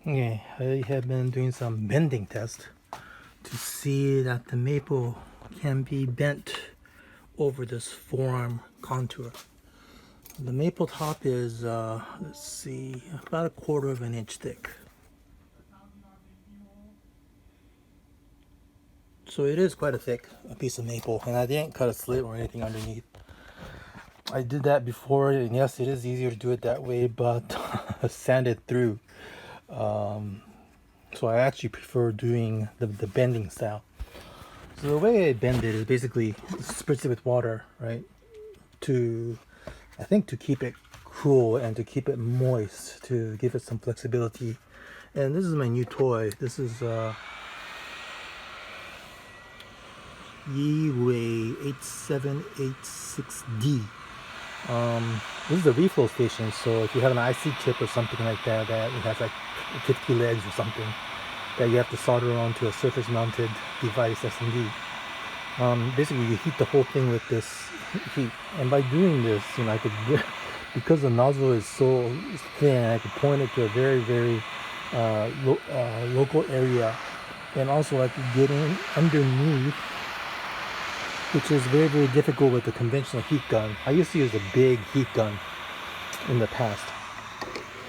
Okay, I have been doing some bending test to see that the maple can be bent over this forearm contour. The maple top is, let's see, about 1/4 of an inch thick. So it is quite a thick piece of maple, and I didn't cut a slit or anything underneath. I did that before, and yes, it is easier to do it that way, but sand it through. So I actually prefer doing the bending style. So the way I bend it is basically spritz it with water, right? I think to keep it cool and to keep it moist, to give it some flexibility. And this is my new toy. This is Yiwei 8786D. This is a reflow station, so if you have an IC chip or something like that, that it has like 50 legs or something that you have to solder onto a surface mounted device, SMD. Basically you heat the whole thing with this heat, and by doing this, I could, because the nozzle is so thin, I could point it to a very local area, and also I could get in underneath, which is very difficult with the conventional heat gun. I used to use a big heat gun in the past,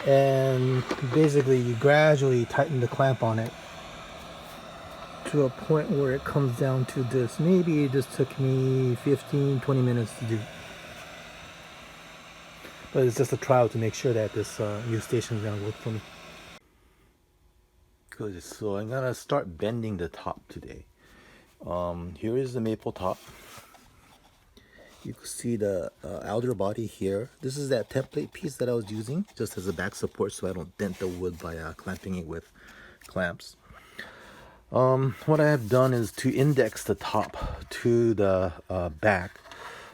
and basically you gradually tighten the clamp on it to a point where it comes down to this. Maybe this took me 15-20 minutes to do, but it's just a trial to make sure that this new station is gonna work for me. Good. So I'm gonna start bending the top today. Here is the maple top. You can see the alder body here. This is that template piece that I was using just as a back support so I don't dent the wood by clamping it with clamps. What I have done is to index the top to the back.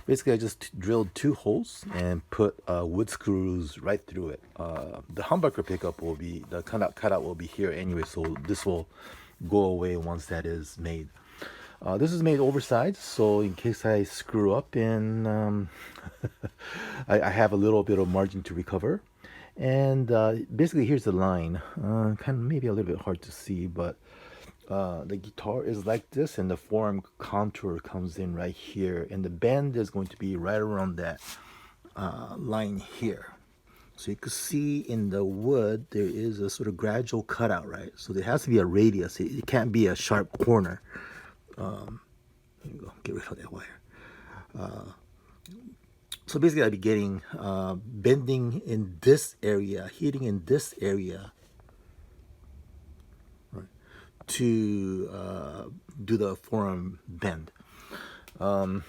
Basically, I just drilled 2 holes and put wood screws right through it. The humbucker pickup will be, the cutout will be here anyway, so this will go away once that is made. This is made oversized, so in case I screw up and I have a little bit of margin to recover. And basically here's the line. Kind of maybe a little bit hard to see, but the guitar is like this, and the forearm contour comes in right here, and the bend is going to be right around that line here. So you can see in the wood there is a sort of gradual cutout, right? So there has to be a radius. It can't be a sharp corner. Let me go get rid of that wire. So basically I'll be getting bending in this area, heating in this area, right, to do the forearm bend. So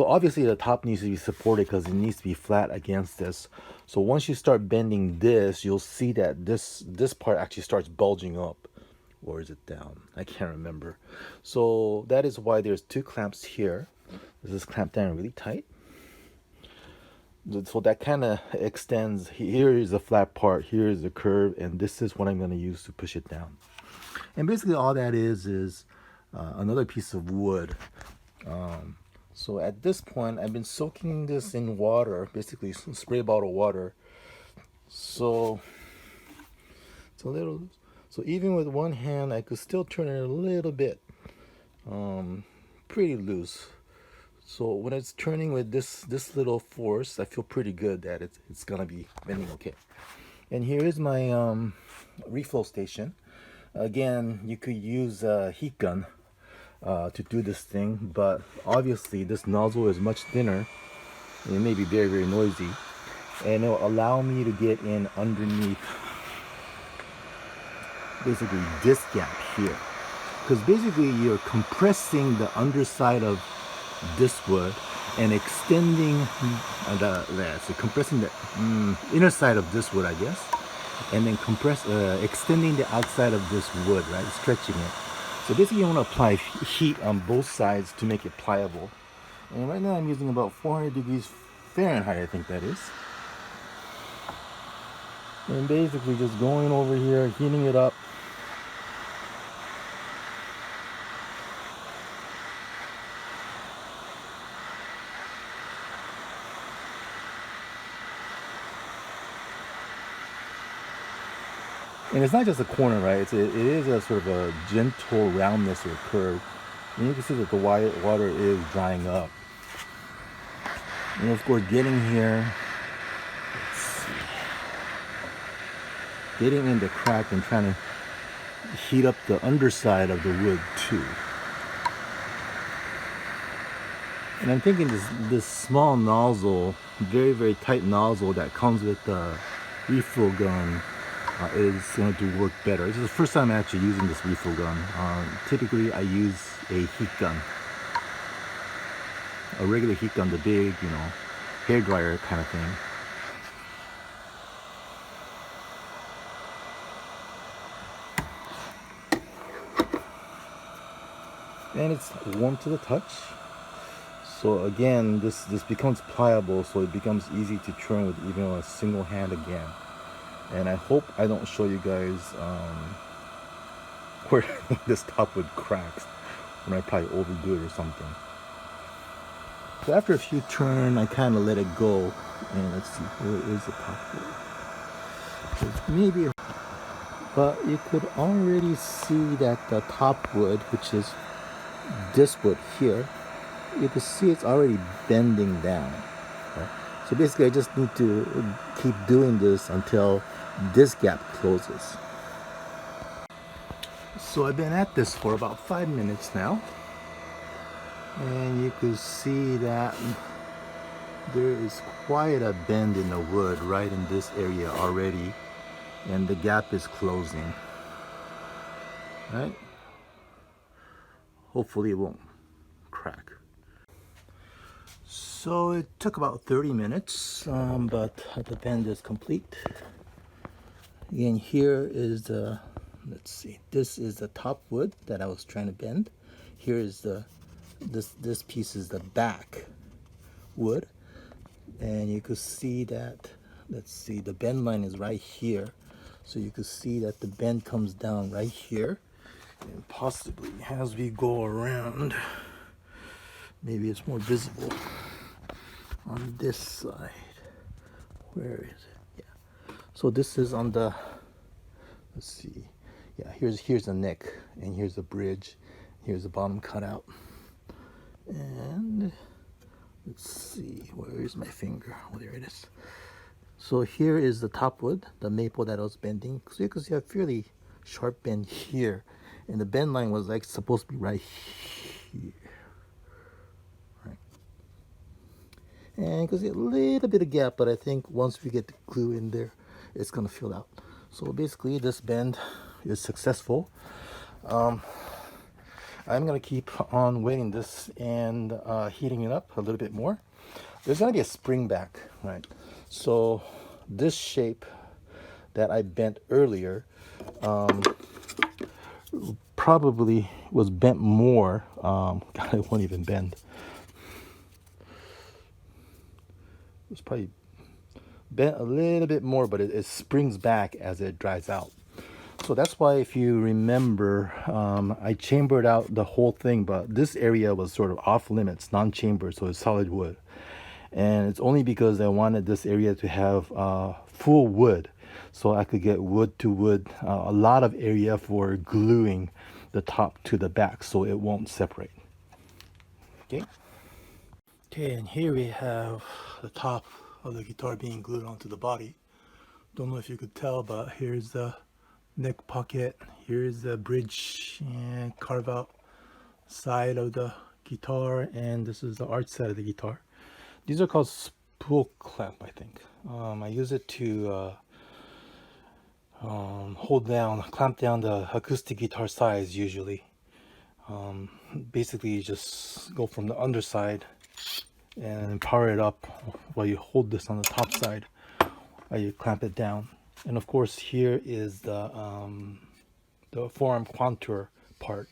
obviously the top needs to be supported because it needs to be flat against this. So once you start bending this, you'll see that this part actually starts bulging up. Or is it down? I can't remember. So that is why there's 2 clamps here. This is clamped down really tight. So that kind of extends. Here is the flat part, here is the curve, and this is what I'm going to use to push it down. And basically all that is another piece of wood. So at this point, I've been soaking this in water, basically spray bottle water. So it's a little, so even with one hand, I could still turn it a little bit, pretty loose. So when it's turning with this little force, I feel pretty good that it's gonna be bending okay. And here is my reflow station. Again, you could use a heat gun to do this thing, but obviously this nozzle is much thinner. It may be very noisy, and it'll allow me to get in underneath basically this gap here, because basically you're compressing the underside of this wood and extending so compressing the inner side of this wood, I guess, and then extending the outside of this wood, right, stretching it. So basically you want to apply heat on both sides to make it pliable. And right now I'm using about 400 degrees Fahrenheit, I think that is. And basically just going over here, heating it up. And it's not just a corner, right? It is a sort of a gentle roundness or curve. And you can see that the water is drying up. And of course, getting here, let's see, getting in the crack and trying to heat up the underside of the wood too. And I'm thinking this small nozzle, very, very tight nozzle that comes with the refill gun is going to work better. This is the first time I'm actually using this refill gun. Typically I use a heat gun. A regular heat gun, the big, hair dryer kind of thing. And it's warm to the touch. So again, this becomes pliable, so it becomes easy to turn with even a single hand again. And I hope I don't show you guys where this top wood cracks when I probably overdo it or something. So after a few turns, I kind of let it go. And let's see, where is the top wood? Maybe, but you could already see that the top wood, which is this wood here, you can see it's already bending down. Right? So basically I just need to keep doing this until this gap closes. So I've been at this for about 5 minutes now, and you can see that there is quite a bend in the wood right in this area already, and the gap is closing. Right? Hopefully it won't crack. So it took about 30 minutes, but the bend is complete. Again, here is the, let's see, this is the top wood that I was trying to bend. Here is this piece is the back wood, and you could see that, let's see, the bend line is right here. So you could see that the bend comes down right here, and possibly as we go around, maybe it's more visible on this side. Where is it? Yeah. So this is on the, let's see. Yeah, here's the neck, and here's the bridge. Here's the bottom cutout. And let's see, where is my finger? Oh, there it is. So here is the top wood, the maple that I was bending. So you can see a fairly sharp bend here, and the bend line was like supposed to be right here. And you can see a little bit of gap, but I think once we get the glue in there, it's gonna fill out. So basically this bend is successful. I'm gonna keep on waiting this and heating it up a little bit more. There's gonna be a spring back, right? So this shape that I bent earlier probably was bent more. God, it won't even bend. It's probably bent a little bit more, but it springs back as it dries out. So that's why, if you remember, I chambered out the whole thing, but this area was sort of off limits, non-chambered, so it's solid wood. And it's only because I wanted this area to have full wood, so I could get wood to wood, a lot of area for gluing the top to the back so it won't separate. Okay, and here we have the top of the guitar being glued onto the body. Don't know if you could tell, but here's the neck pocket, here's the bridge and carve out side of the guitar, and this is the arch side of the guitar. These are called spool clamp, I think. I use it to clamp down the acoustic guitar sides usually. Basically you just go from the underside and power it up while you hold this on the top side while you clamp it down. And of course here is the forearm contour part,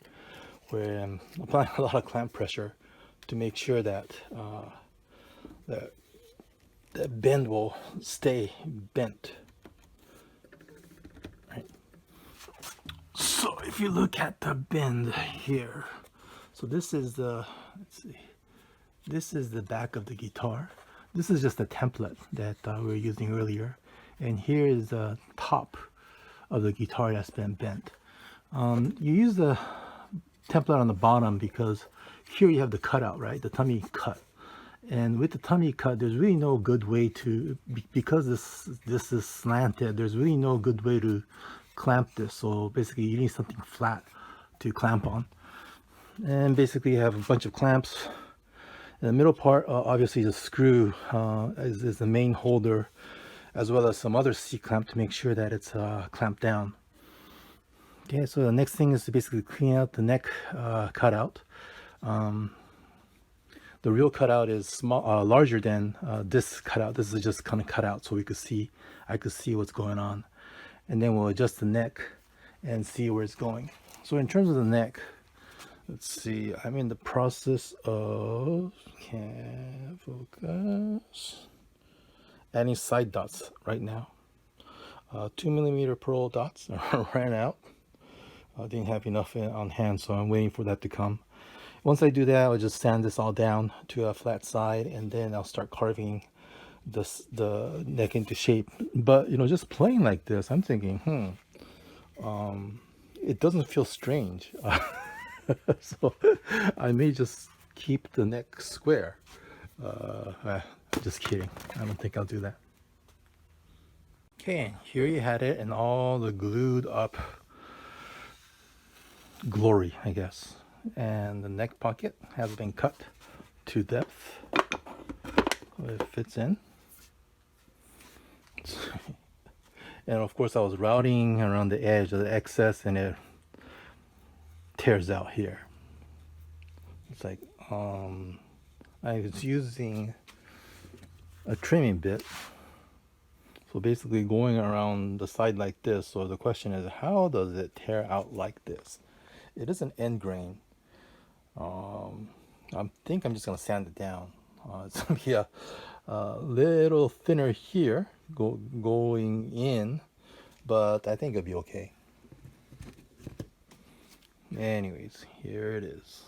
where I'm applying a lot of clamp pressure to make sure that that bend will stay bent. Right. So if you look at the bend here, so this is the, let's see, this is the back of the guitar. This is just a template that we were using earlier. And here is the top of the guitar that's been bent. You use the template on the bottom because here you have the cutout, right? The tummy cut. And with the tummy cut, there's really no good way to, because this is slanted, there's really no good way to clamp this. So basically you need something flat to clamp on. And basically you have a bunch of clamps. In the middle part, obviously the screw is the main holder, as well as some other C-clamp to make sure that it's clamped down. Okay, so the next thing is to basically clean out the neck cutout. The real cutout is small, larger than this cutout. This is just kind of cut out so we could see, I could see what's going on. And then we'll adjust the neck and see where it's going. So in terms of the neck, let's see, I'm in the process of, can't focus, adding side dots right now. 2mm pearl dots ran out. I didn't have enough on hand, so I'm waiting for that to come. Once I do that, I'll just sand this all down to a flat side, and then I'll start carving the neck into shape. But you know, just playing like this, I'm thinking, it doesn't feel strange. So I may just keep the neck square. Just kidding. I don't think I'll do that. Okay, here you had it in all the glued up glory, I guess. And the neck pocket has been cut to depth. It fits in. And of course I was routing around the edge of the excess, and it tears out here. It's like I was using a trimming bit, so basically going around the side like this. So the question is, how does it tear out like this? It is an end grain. I think I'm just gonna sand it down. It's gonna be a little thinner here going in, but I think it'll be okay. Anyways, here it is.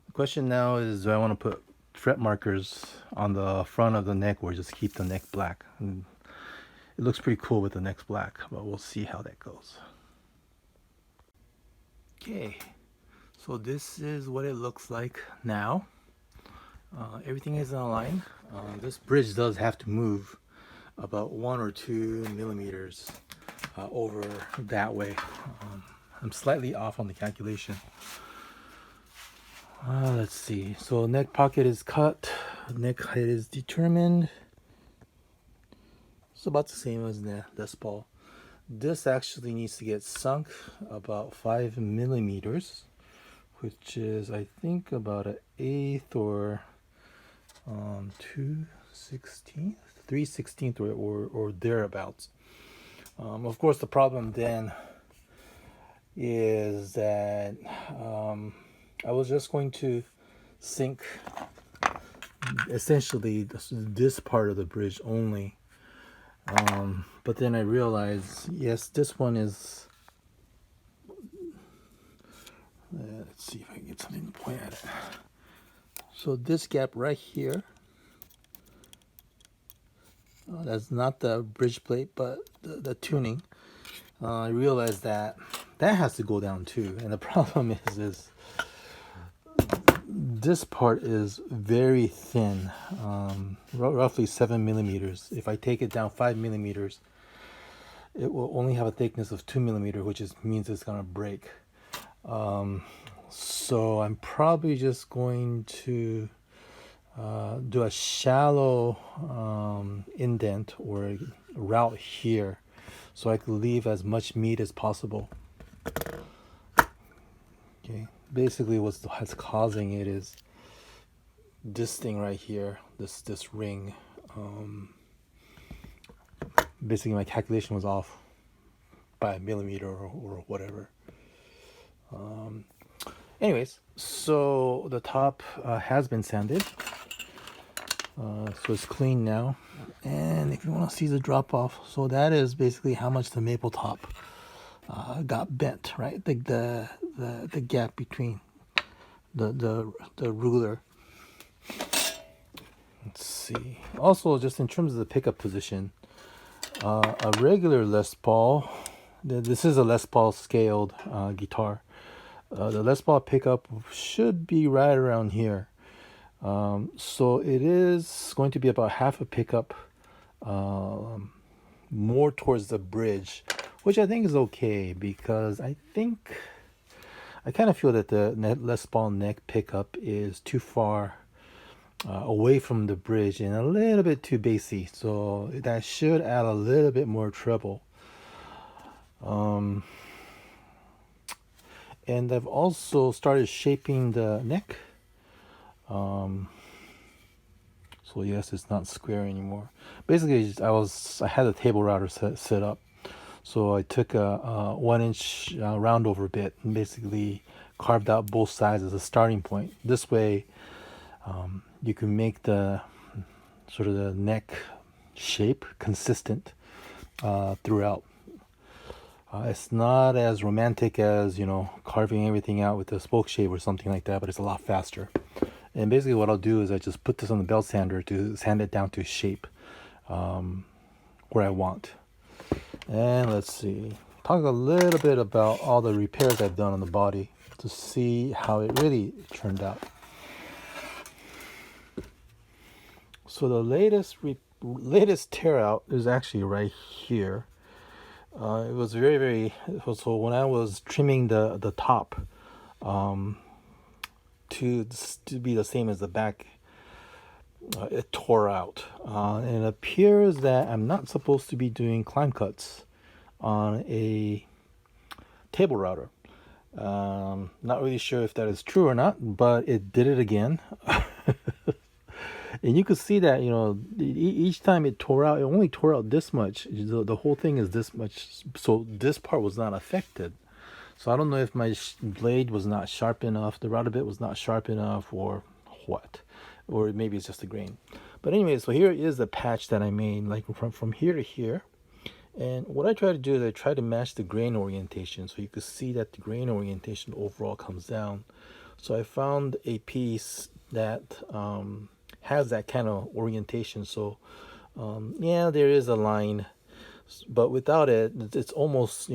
The question now is, do I want to put fret markers on the front of the neck or just keep the neck black? And it looks pretty cool with the neck black, but we'll see how that goes. Okay, so this is what it looks like now. Everything is in line. This bridge does have to move about 1 or 2 millimeters over that way. I'm slightly off on the calculation. Let's see. So neck pocket is cut. Neck height is determined. It's about the same as the Les Paul. This actually needs to get sunk about 5 millimeters, which is, I think, about an 1/8 or 2/16, 3/16 or thereabouts. Of course, the problem then is that I was just going to sink essentially this part of the bridge only. But then I realized, yes, this one is, let's see if I can get something to point at it. So this gap right here, that's not the bridge plate, but the tuning. I realized that has to go down too. And the problem is this part is very thin, roughly 7 millimeters. If I take it down 5 millimeters, it will only have a thickness of 2 millimeters, which means it's gonna break. So I'm probably just going to do a shallow indent or route here, so I could leave as much meat as possible. Okay, basically what's causing it is this thing right here, this ring. Basically my calculation was off by a millimeter or whatever. Anyways, so the top has been sanded, so it's clean now. And if you want to see the drop off, so that is basically how much the maple top got bent, right? The gap between the ruler. Let's see. Also, just in terms of the pickup position, a regular Les Paul This is a Les Paul scaled guitar. The Les Paul pickup should be right around here. So it is going to be about half a pickup, more towards the bridge, which I think is okay because I kind of feel that the Les Paul neck pickup is too far away from the bridge and a little bit too bassy. So that should add a little bit more treble. And I've also started shaping the neck. So yes, it's not square anymore. Basically, I had a table router set up. So I took a 1-inch round over bit and basically carved out both sides as a starting point. This way, you can make the sort of the neck shape consistent throughout. It's not as romantic as, carving everything out with a spoke shave or something like that, but it's a lot faster. And basically what I'll do is I just put this on the belt sander to sand it down to shape where I want. And let's see, talk a little bit about all the repairs I've done on the body to see how it really turned out. So the latest tear out is actually right here. It was so when I was trimming the top to be the same as the back, it tore out. And it appears that I'm not supposed to be doing climb cuts on a table router. Not really sure if that is true or not, but it did it again. And you could see that, each time it tore out, it only tore out this much. The whole thing is this much. So this part was not affected. So I don't know if my blade was not sharp enough, the router bit was not sharp enough, or what. Or maybe it's just a grain. But anyway, so here is the patch that I made, like from here to here. And what I try to do is I try to match the grain orientation. So you can see that the grain orientation overall comes down. So I found a piece that has that kind of orientation. So yeah, there is a line, but without it, it's almost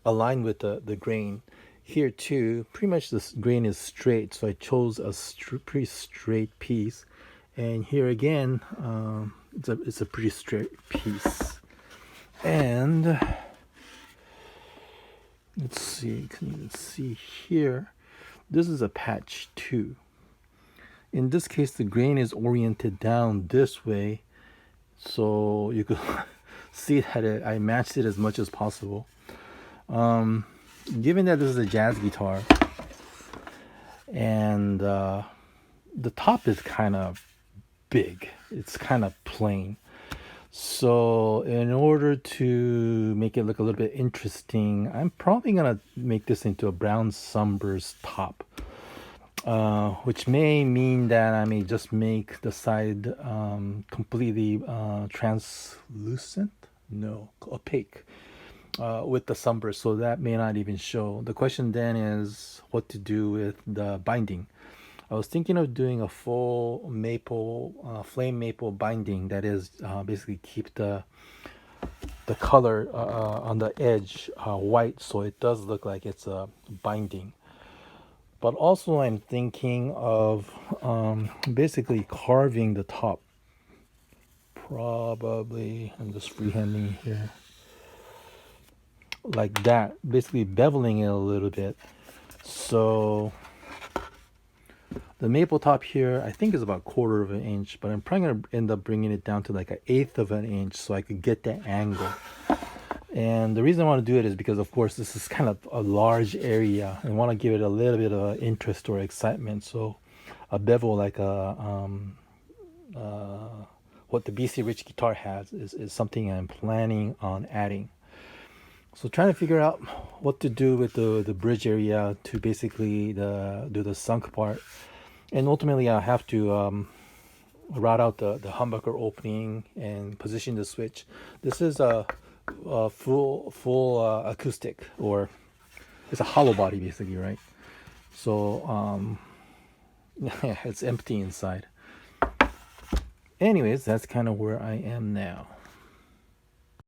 aligned with the grain. Here too, pretty much this grain is straight, so I chose a pretty straight piece. And here again, it's a pretty straight piece. And let's see, can you see here? This is a patch too. In this case, the grain is oriented down this way, so you could see that I matched it as much as possible. Given that this is a jazz guitar, and the top is kind of big, it's kind of plain. So in order to make it look a little bit interesting, I'm probably gonna make this into a brown sunburst top. Which may mean that I may just make the side completely translucent, no, opaque, with the sunburst, so that may not even show. The question then is what to do with the binding. I was thinking of doing a full maple, flame maple binding, that is basically keep the color on the edge white, so it does look like it's a binding. But also I'm thinking of basically carving the top. Probably, I'm just freehanding here. Like that, basically beveling it a little bit. So the maple top here, I think is about 1/4 of an inch, but I'm probably gonna end up bringing it down to like 1/8 of an inch so I could get that angle. And the reason I want to do it is because, of course, this is kind of a large area. I want to give it a little bit of interest or excitement. So a bevel like what the BC Rich guitar has is something I'm planning on adding. So trying to figure out what to do with the bridge area to basically do the sunk part. And ultimately I'll have to route out the humbucker opening and position the switch. This is a full acoustic, or it's a hollow body basically, right? So it's empty inside. Anyways, that's kind of where I am now.